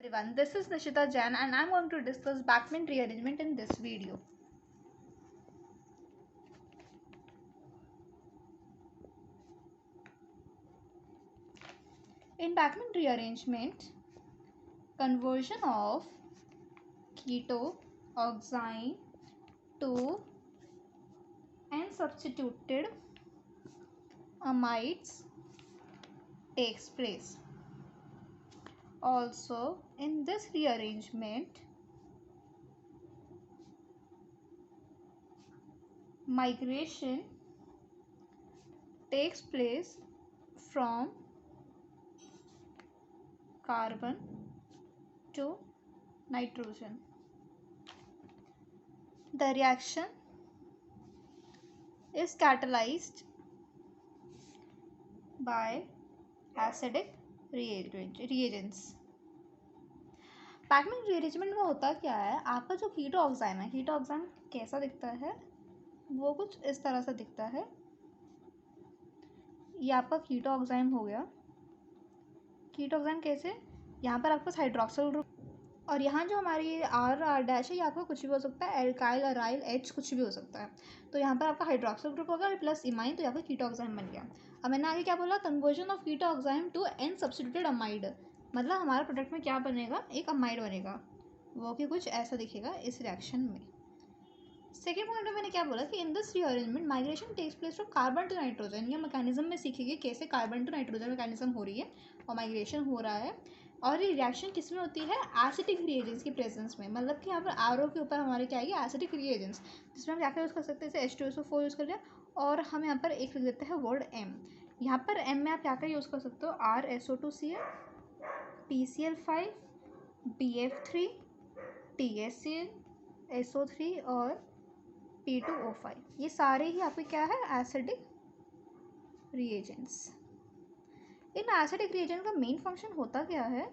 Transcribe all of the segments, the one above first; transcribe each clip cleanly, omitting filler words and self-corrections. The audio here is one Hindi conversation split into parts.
everyone, this is Nishita Jain and I'm going to discuss backment rearrangement in this video. In backment rearrangement, conversion of ketoxine to unsubstituted amides takes place. Also, in this rearrangement, migration takes place from carbon to nitrogen. The reaction is catalyzed by acidic reagents. Beckmann rearrangement में होता क्या है, आपका जो कीटोऑक्साइम है, कीटोऑक्साइम कैसा दिखता है, वो कुछ इस तरह से दिखता है. ये आपका कीटोऑक्साइम हो गया. कीटोऑक्साइम कैसे, यहाँ पर आपका हाइड्रोक्सिल ग्रुप और यहाँ जो हमारी आर डैश है, ये आपका कुछ भी हो सकता है, एल्काइल अराइल एच कुछ भी हो सकता है. तो यहाँ पर आपका हाइड्रोक्सिल ग्रुप होगा प्लस इमाइन, तो यहाँ पर कीटोऑक्साइम बन गया. अब मैंने आगे क्या बोला, conversion of ketoxime to N substituted amide, मतलब हमारा प्रोडक्ट में क्या बनेगा, एक अमाइड बनेगा, वो कि कुछ ऐसा दिखेगा इस रिएक्शन में. सेकेंड पॉइंट में मैंने क्या बोला कि in this rearrangement migration takes place from carbon to nitrogen. ये मैकेनिज्म में सीखेंगे कैसे कार्बन टू नाइट्रोजन मैकेनिज्म हो रही है और माइग्रेशन हो रहा है. और ये रिएक्शन किस में होती है, एसिडिक रिएजेंट्स की प्रेजेंस में, मतलब कि यहाँ पर आर के ऊपर हमारे क्या है, एसिडिक रिएजेंट्स, जिसमें हम क्या क्या यूज़ कर सकते हैं, जैसे H2SO4 यूज़ कर लिया. और हम यहाँ पर एक लिख देते हैं वर्ड M. यहाँ पर M में आप क्या क्या यूज़ कर सकते हो, RSO2Cl, PCl5, BF3, TSCl, SO3 और P2O5. ये सारे ही आपके क्या है, एसिडिक रिएजेंट्स. इन एसिडिक रिएजेंट का मेन फंक्शन होता क्या है,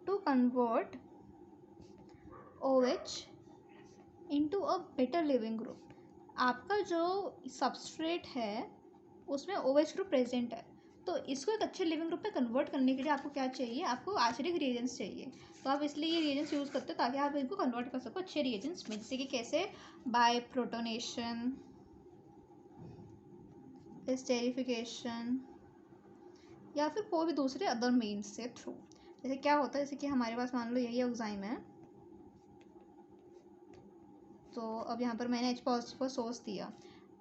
to convert OH into a better leaving group. आपका जो सबस्ट्रेट है उसमें OH ग्रुप प्रेजेंट है, तो इसको एक अच्छे लिविंग ग्रुप में कन्वर्ट करने के लिए आपको क्या चाहिए, आपको एसिडिक रिएजेंट्स चाहिए. तो आप इसलिए ये रिएजेंट्स यूज़ करते हो ताकि आप इनको कन्वर्ट कर सको अच्छे रिएजेंट्स में, जैसे कि कैसे, बाय प्रोटोनेशन, स्टेरिफिकेशन, या फिर कोई भी दूसरे अदर मीन्स से थ्रू. जैसे क्या होता है, जैसे कि हमारे पास मान लो यही ऑक्साइम है, तो अब यहाँ पर मैंने H पॉजिटिव पर सोर्स दिया,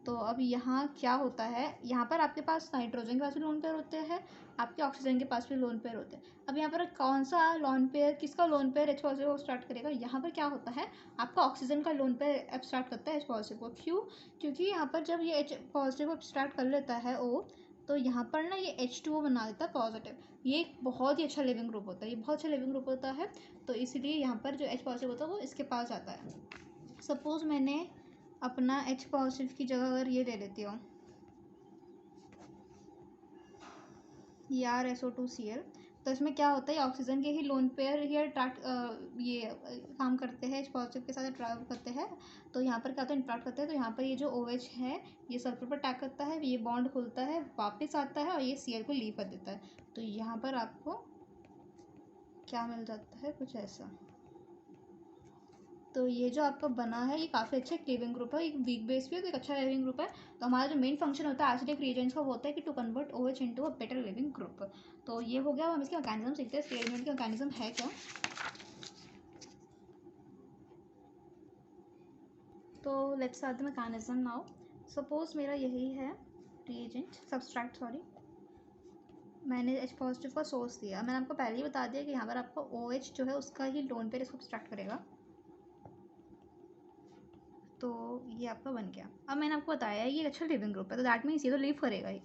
तो अब यहाँ क्या होता है, यहाँ पर आपके पास नाइट्रोजन के पास भी लोन पेयर होते हैं, आपके ऑक्सीजन के पास भी लोन पेयर होते हैं. अब यहाँ पर कौन सा लोन पेयर, किसका लोन पेयर H पॉजिटिव को स्टार्ट करेगा, यहाँ पर क्या होता है, आपका ऑक्सीजन का लोन पेयर अब स्टार्ट करता है H पॉजिटिव को. क्यों, क्योंकि यहाँ पर जब ये H पॉजिटिव को स्टार्ट कर लेता है O, तो यहाँ पर ना ये H2O बना देता है पॉजिटिव. ये एक बहुत ही अच्छा लिविंग ग्रुप होता है, ये बहुत अच्छा लिविंग ग्रुप होता है, तो इसलिए यहाँ पर जो H पॉजिटिव होता है वो इसके पास जाता है. सपोज मैंने अपना H पॉजिटिव की जगह अगर ये ले लेती हूँ, ये RSO2Cl, तो इसमें क्या होता है, ऑक्सीजन के ही लोन पेयर ये काम करते हैं, H पॉजिटिव के साथ इंटरेक्ट करते हैं. तो यहाँ पर क्या होता है, इंटरेक्ट करते हैं, तो यहाँ पर ये जो OH है ये सल्फर पर अटैक करता है, ये बॉन्ड खुलता है, वापस आता है और ये Cl को लीव कर देता है. तो यहाँ पर आपको क्या मिल जाता है, कुछ ऐसा. तो ये जो आपका बना है ये काफ़ी अच्छा एक लिविंग ग्रुप है, एक वीक बेस भी है, तो एक अच्छा लिविंग ग्रुप है. तो हमारा जो मेन फंक्शन होता है एसिडिक रिएजेंट्स का वो होता है कि to convert OH into a better leaving group. तो ये हो गया. हम इसके मैकेनिज्म सीखते हैं, रिएरेंजमेंट का मैकेनिज्म है क्या. तो let's start the mechanism now. Suppose मेरा यही है रिएजेंट, सब्सट्रैक्ट सॉरी, मैंने H पॉजिटिव का सोर्स दिया. मैंने आपको पहले ही बता दिया कि यहाँ पर आपका OH जो है उसका ही लोन पेयर इसको सब्सट्रैक्ट करेगा, तो ये आपका बन गया. अब मैंने आपको बताया ये अच्छा लिविंग ग्रुप है, तो दैट मीन्स ये तो लीव करेगा ही.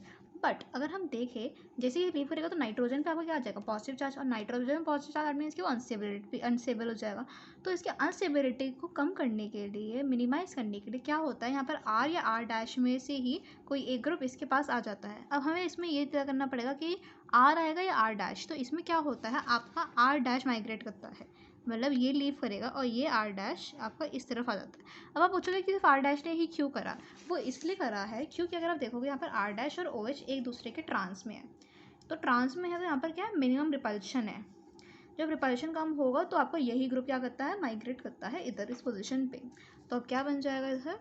बट अगर हम देखें, जैसे ये लीव करेगा तो नाइट्रोजन पे आपका क्या आ जाएगा, पॉजिटिव चार्ज, और नाइट्रोजन में पॉजिटिव चार्ज, दैट मीन्स कि वो अनस्टेबल हो जाएगा. तो इसके अनस्टेबिलिटी को कम करने के लिए, मिनिमाइज़ करने के लिए क्या होता है, यहाँ पर R या R डैश में से ही कोई एक ग्रुप इसके पास आ जाता है. अब हमें इसमें ये तय करना पड़ेगा कि R आएगा या R डैश. तो इसमें क्या होता है, आपका R डैश माइग्रेट करता है, मतलब ये लीव करेगा और ये R डैश आपका इस तरफ आ जाता है. अब आप पूछोगे कि सिर्फ R डैश ने ही क्यों करा, वो इसलिए करा है क्योंकि अगर आप देखोगे यहाँ पर R डैश और OH एक दूसरे के ट्रांस में है. तो ट्रांस में है तो यहाँ पर क्या है, मिनिमम रिपल्शन है। जब रिपल्शन कम होगा तो आपको यही ग्रुप क्या करता है, माइग्रेट करता है इधर इस पोजीशन पे। तो अब क्या बन जाएगा इधर,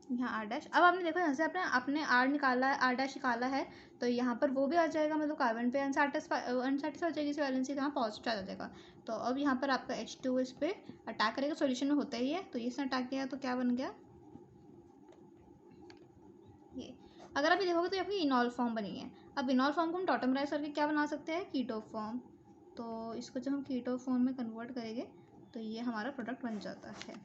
यहाँ आर डैश। अब आपने देखा जैसे आपने आर निकाला है, आर डैश निकाला है, तो यहाँ पर वो भी आ जाएगा, मतलब कार्बन पे अनसेटिस्फाई हो जाएगी इस वैलेंसी, तो यहाँ पॉजिटिव आ जाएगा। तो अब यहाँ पर आपका H2 इस पर अटैक करेगा, सोल्यूशन में होता ही है, तो इसने अटैक किया तो क्या बन गया ये। अगर आप ये देखोगे तो ये आपकी इनॉल फॉर्म बनी है। अब इनॉल फॉर्म को हम टॉटमराइज करके क्या बना सकते हैं, कीटो फॉर्म। तो इसको जब हम कीटो फॉर्म में कन्वर्ट करेंगे तो ये हमारा प्रोडक्ट बन जाता है,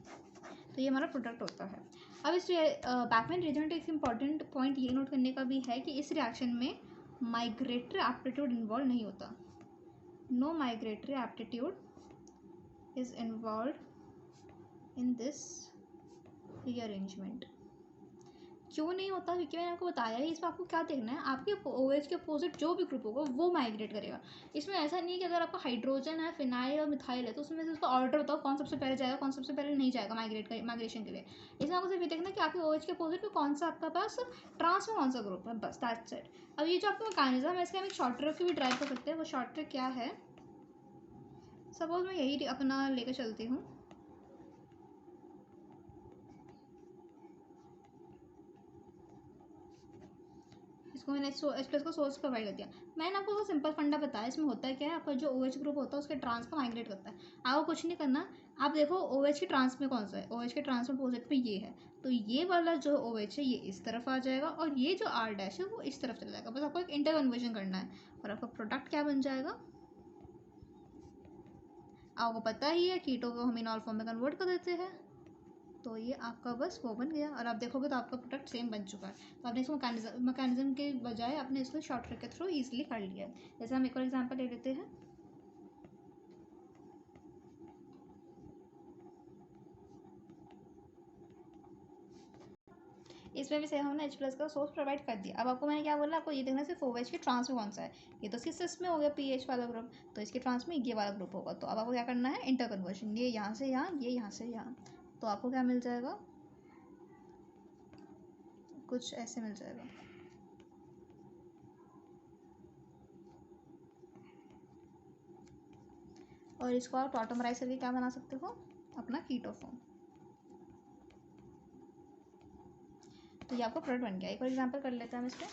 तो ये हमारा प्रोडक्ट होता है। अब इस बैकमैन रिएजेंट एक इम्पॉर्टेंट पॉइंट ये नोट करने का भी है कि इस रिएक्शन में माइग्रेटरी एप्टीट्यूड इन्वॉल्व नहीं होता। No migratory aptitude is involve in this rearrangement. क्यों नहीं होता, क्योंकि मैंने आपको बताया ही, इसमें आपको क्या देखना है, आपके OH के अपोजिट जो भी ग्रुप होगा वो माइग्रेट करेगा। इसमें ऐसा नहीं है कि अगर आपका हाइड्रोजन है, फिनाइल और मिथाइल है, तो उसमें से उसका ऑर्डर बताओ कौन सबसे पहले जाएगा, कौन सबसे पहले नहीं जाएगा माइग्रेशन के लिए। इसमें आपको सिर्फ ये देखना है कि आपके OH के अपोजिट में कौन सा आपका पास ट्रांस में कौन सा ग्रुप है, बस दैट्स इट। अब ये जो आपका मैकेनिज्म है, इसका हम एक शॉर्ट ट्रिक भी ड्राइव कर सकते हैं। वो शॉर्ट ट्रिक क्या है, सपोज मैं यही अपना लेकर चलती हूँ, इसको मैंने H प्लस को सोर्स प्रोवाइड कर दिया। मैंने आपको सिंपल फंडा बताया, इसमें होता है क्या है, आपका जो OH ग्रुप होता है उसके ट्रांस का माइग्रेट करता है। आपको कुछ नहीं करना, आप देखो OH के ट्रांस में कौन सा है, OH के ट्रांस में अपोजिट पे ये है, तो ये वाला जो OH है ये इस तरफ आ जाएगा और ये जो R डैश है वो इस तरफ चला जाएगा। बस आपको एक इंटर कन्वर्जन करना है और आपका प्रोडक्ट क्या बन जाएगा, आपको पता ही है कीटो को हम इनॉल फॉर्म में कन्वर्ट कर देते हैं, तो ये आपका बस वो बन गया। और आप देखोगे तो आपका प्रोडक्ट सेम बन चुका है। तो आपने इसको मैकेनिज्म के बजाय आपने इसको शॉर्ट ट्रिक के थ्रू इजीली कर लिया है। जैसे हम एक और एग्जांपल ले लेते हैं, इसमें भी सेम हमने H प्लस का सोर्स प्रोवाइड कर दिया। अब आपको मैंने क्या बोला, आपको ये देखना सिर्फ OH के ट्रांस में कौन सा है, ये तो सिस में हो गया PH वाला ग्रुप, तो इसके ट्रांस में ये वाला ग्रुप होगा। तो अब आपको क्या करना है, इंटर कन्वर्जन, ये यहाँ से यहाँ, ये यहाँ से यहाँ, तो आपको क्या मिल जाएगा, कुछ ऐसे मिल जाएगा। और इसको आप टॉटमराइज करके क्या बना सकते हो, अपना कीटो फॉर्म। तो ये आपका प्रोडक्ट बन गया। एक और एग्जांपल कर लेते हैं हम इसका,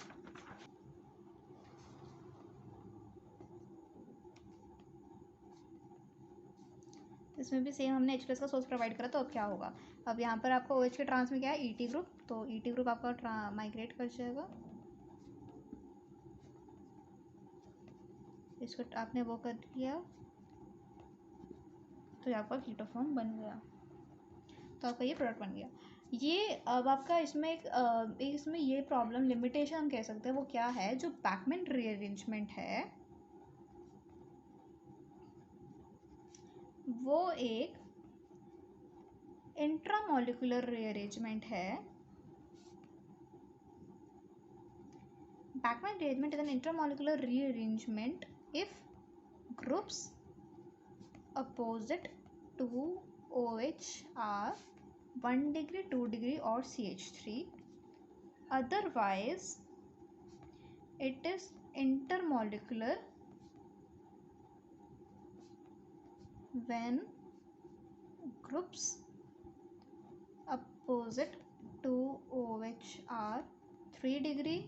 इसमें भी सेम हमने H प्लस का सोर्स प्रोवाइड करा, तो अब क्या होगा, अब यहाँ पर आपका OH के ट्रांस में क्या है, ET ग्रुप, तो ET ग्रुप आपका माइग्रेट कर जाएगा, इसको आपने वो कर दिया, तो ये आपका कीटो फॉर्म बन गया, तो आपका ये प्रोडक्ट बन गया। ये अब आपका इसमें ये प्रॉब्लम लिमिटेशन हम कह सकते हैं, वो क्या है, जो बैकमैन रीअरेंजमेंट है वो एक इंट्रामोलिकुलर रीअरेंजमेंट है। Bachmann rearrangement is an intermolecular rearrangement if groups opposite to OH are 1 degree, 2 degree or CH3. Otherwise, it is intermolecular when groups opposite to OH are 3 degree,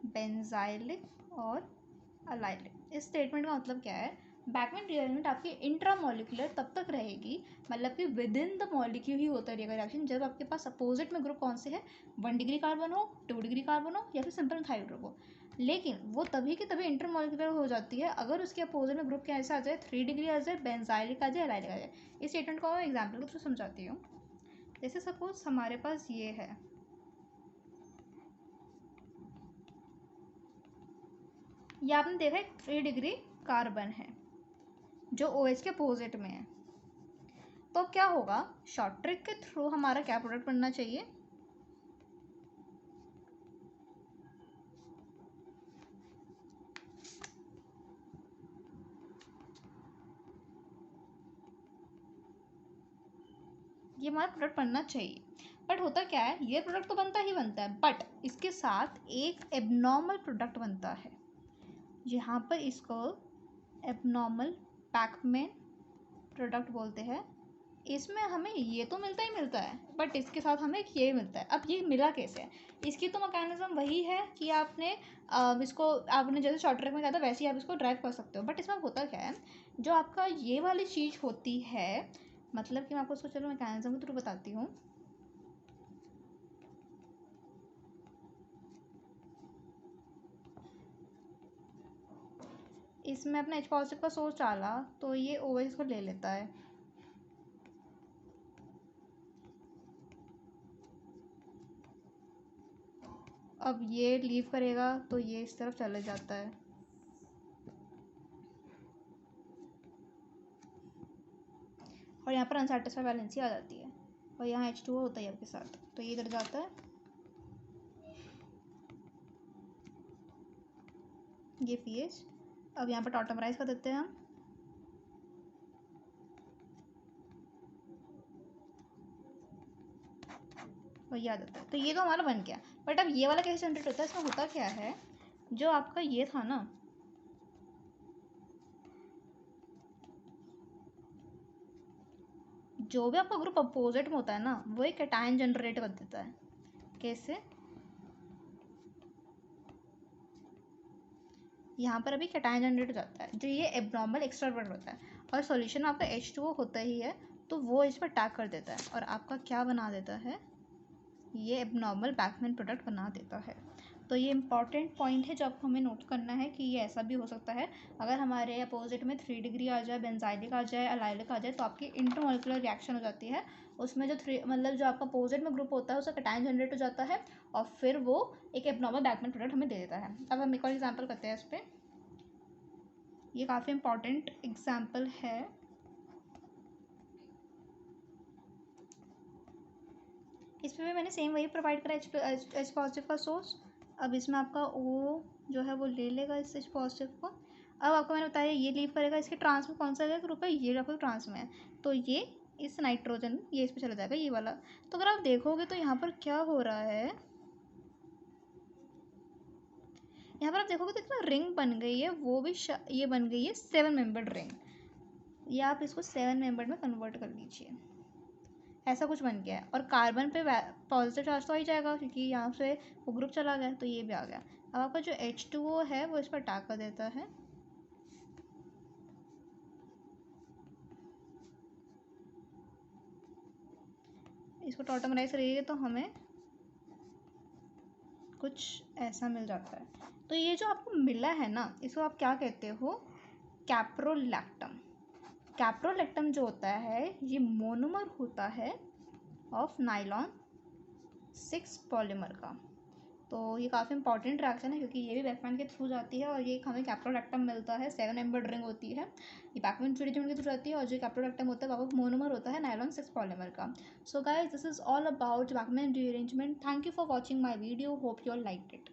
benzylic और अलाइलिक। इस स्टेटमेंट का मतलब क्या है, बैकमैन रीअरेंजमेंट आपकी इंट्रामोलिकुलर तब तक रहेगी, मतलब कि विद इन द मॉलिक्यूल ही होता रहेगा रिएक्शन, जब आपके पास अपोजिट में ग्रुप कौन से है, 1 डिग्री कार्बन हो, 2 डिग्री कार्बन हो या फिर सिंपल मिथाइल ग्रुप हो। लेकिन वो तभी की तभी इंटरमोलिकुलर हो जाती है अगर उसके अपोजिट में ग्रुप कैसा आ जाए, 3 डिग्री आ जाए, बेंजाइलिक आ जाए, अलाइलिक आ जाए। इस स्टेटमेंट को मैं एग्जाम्पल के थ्रू समझाती हूँ। जैसे सपोज हमारे पास ये है, ये आपने देखा एक 3 डिग्री कार्बन है जो OH के अपोजिट में है, तो क्या होगा, शॉर्ट ट्रिक के थ्रू हमारा क्या प्रोडक्ट बनना चाहिए, ये हमारा प्रोडक्ट बनना चाहिए। बट होता क्या है, ये प्रोडक्ट तो बनता ही बनता है, बट इसके साथ एक एबनॉर्मल प्रोडक्ट बनता है। यहाँ पर इसको एबनॉर्मल बैकमेन प्रोडक्ट बोलते हैं। इसमें हमें ये तो मिलता ही मिलता है, बट इसके साथ हमें ये मिलता है। अब ये मिला कैसे है, इसकी तो मैकेनिज्म वही है कि आपने इसको आपने जैसे शॉर्ट ट्रैक में कहा था वैसे ही आप इसको ड्राइव कर सकते हो। बट इसमें होता क्या है, जो आपका ये वाली चीज़ होती है, मतलब कि मैं आपको उसको चलो मैकेनिज्म के थ्रू बताती हूँ। इसमें अपना H पॉजिटिव का सोर्स डाला तो ये OH इसको ले लेता है। अब ये लीव करेगा तो ये इस तरफ चले जाता है। और यहाँ पर अनसैटिस्फाइड बैलेंसी आ जाती है और यहाँ H2O होता है आपके साथ, तो ये इधर जाता है, ये पीएच। अब यहाँ पर टॉटमराइज कर देते हैं हम। और ये आ जाता है, तो ये तो हमारा बन गया। बट अब ये वाला कैसे जनरेट होता है, इसमें होता क्या है, जो आपका ये था ना, जो भी आपका ग्रुप अपोजिट में होता है ना, वो एक कैटायन जनरेट कर देता है। कैसे, यहाँ पर अभी कैटायन जनरेट हो जाता है, जो ये एबनॉर्मल एक्सट्रावर्ट होता है, और सॉल्यूशन आपका H2O होता ही है, तो वो इस पर टैग कर देता है और आपका क्या बना देता है, ये एबनॉर्मल बैकमेन प्रोडक्ट बना देता है। तो ये इंपॉर्टेंट पॉइंट है जो आपको हमें नोट करना है कि ये ऐसा भी हो सकता है। अगर हमारे अपोजिट में 3 डिग्री आ जाए, बेंजाइलिक आ जाए, अलाइलिक आ जाए, तो आपकी इंटरमोलिकुलर रिएक्शन हो जाती है। उसमें जो मतलब जो आपका अपोजिट में ग्रुप होता है उसका कैटायन जनरेट हो जाता है और फिर वो एक एबनॉर्मल बैकमेन प्रोडक्ट हमें दे देता है। अब हम एक और एग्जाम्पल करते हैं इस पर। ये काफ़ी इंपॉर्टेंट एग्जाम्पल है। इस पर भी मैंने सेम वही प्रोवाइड करा, H पॉजिटिव का सोर्स। अब इसमें आपका O जो है वो ले लेगा इस H पॉजिटिव को। अब आपको मैंने बताया ये लीव करेगा, इसके ट्रांस में कौन सा ग्रुप है, ये आपका ट्रांस में है, तो ये इस नाइट्रोजन ये इस पर चला जाएगा, ये वाला। तो अगर आप देखोगे तो यहाँ पर क्या हो रहा है, यहाँ पर आप देखोगे तो इतना रिंग बन गई है, वो भी ये बन गई है 7 मेंबर्ड रिंग। या आप इसको 7 मेंबर्ड में कन्वर्ट कर लीजिए, ऐसा कुछ बन गया है। और कार्बन पे पॉजिटिव चार्ज तो आ ही जाएगा क्योंकि यहाँ से वो ग्रुप चला गया, तो ये भी आ गया। अब आपका जो H2O है वो इस पर अटैक कर देता है। इसको टॉटमराइज करेंगे तो हमें कुछ ऐसा मिल जाता है। तो ये जो आपको मिला है ना, इसको आप क्या कहते हो, कैप्रोलैक्टम। कैप्रोलैक्टम जो होता है ये मोनोमर होता है ऑफ नाइलॉन 6 पॉलीमर का। तो ये काफ़ी इंपॉर्टेंट रिएक्शन है क्योंकि ये भी बैकमैन के थ्रू जाती है और ये हमें कैप्रोलैक्टम मिलता है, 7 मेंबर्ड रिंग होती है, ये बैकमैन चूड़ी के थ्रू जाती है। और जो कैप्रोलैक्टम होता है वो मोनोमर होता है नायलॉन 6 पॉलीमर का। So guys, this is all about Beckmann rearrangement. Thank you for watching my video, hope you all liked it.